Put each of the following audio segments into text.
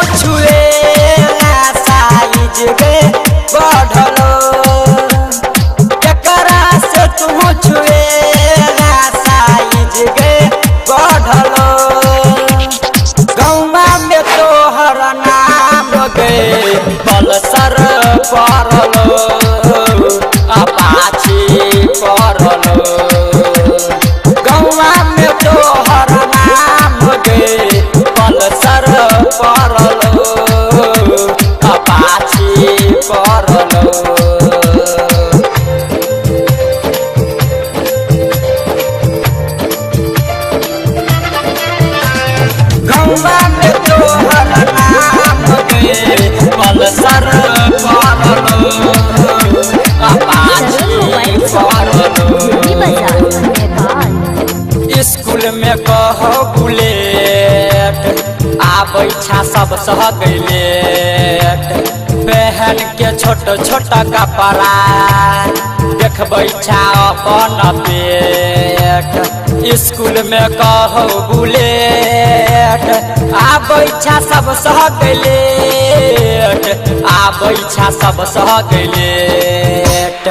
छुए साइज गे बढ़लो एकरा से तू छुए साइज गे बढ़लो गौवा में तोहर नाम गे पल्सर पड़लो अपाची पड़लो गौवा में तोहर नाम गे पल्सर पड़लो अपाची पड़लो गौवा में तोहर नाम गे पल्सर पड़लो अपाची पड़लो स्कूल में कहो बुलेट आबै छा सब सह गैलेट पहन के छोट छोट कपड़ा देखबै छा अपन पेट स्कूल में कहो बुलेट आबै छा सब सह गैलेट आबै छा सब सह गैलेट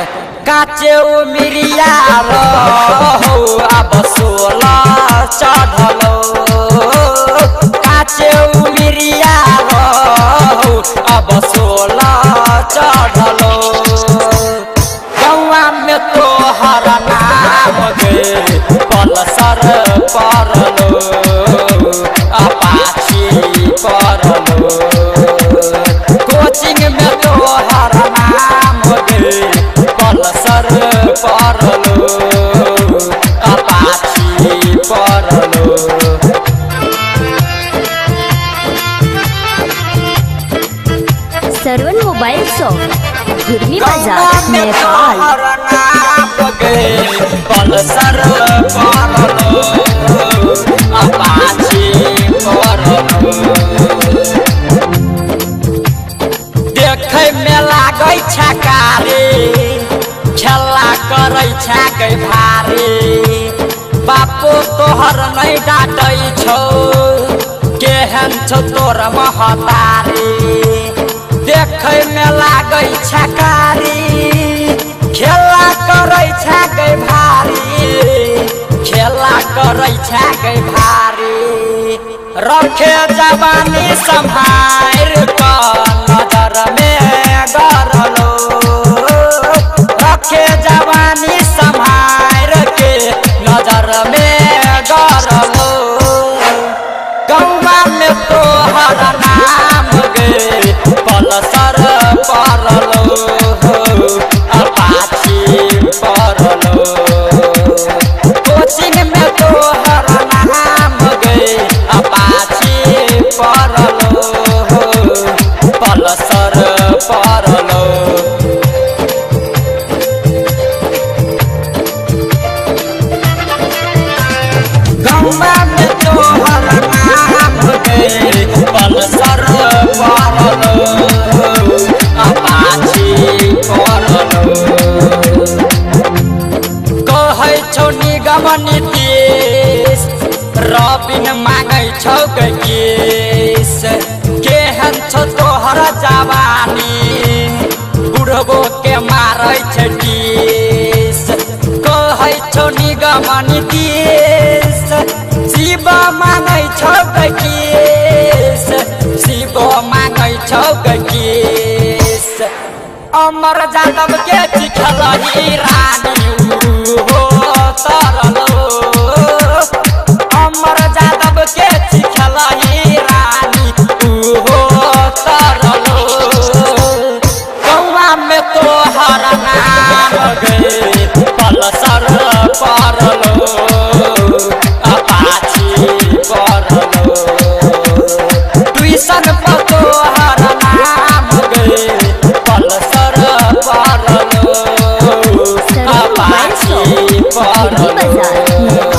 काचे उमिरिया रहो अब 16 चढ़लो काचे उमिरिया रहो अब 16 चढ़लो गौवा में तोहर नाम गे पल्सर पड़लो अपाची पड़लो कोचिंग में तोहर नाम गे पल्सर पड़लो अपाची पड़लो सरवन मोबाइल शॉप गुरमी बाजार नेपाल पल्सर पड़लो अपाची पड़लो देखे में लागै छा कारी खेला करै छा कै भारी बापो तोहर नहीं डांटै छौ केहन छौ तोर महतारी देखे में लागै छा कारी खेला करै छा कै भारी खेला करै छा कै भारी रखे जवानी संभार कर नजर में गरलो रखे जवानी संभार के नजर में गरलो गौवा में तोहर नाम गे पल्सर पड़लो अपाची पड़लो कोचिंग में तोहर नाम गे अपाची पड़लो पल्सर पड़लो गौवा में तोहर नाम गे पल्सर पड़लो अपाची पड़लो कहै छौ निगम नीतीश रबिन मांगै छौ केस केहन छौ तोहर जवानी बुढ़बो के मारै छै टीस कहै छौ निगम नीतीश शिव मांगै छौ केस शिव मांगै छौ केस अमर यादव के चिखलही रानी हो तरलो अमर यादव के चिखलही रानी हो तरलो गौवा में तोहर नाम गे पल्सर पड़लो अपाची पड़लो ट्यूशन पर तोहर नाम गे पल्सर पड़लो अपाची पड़लो।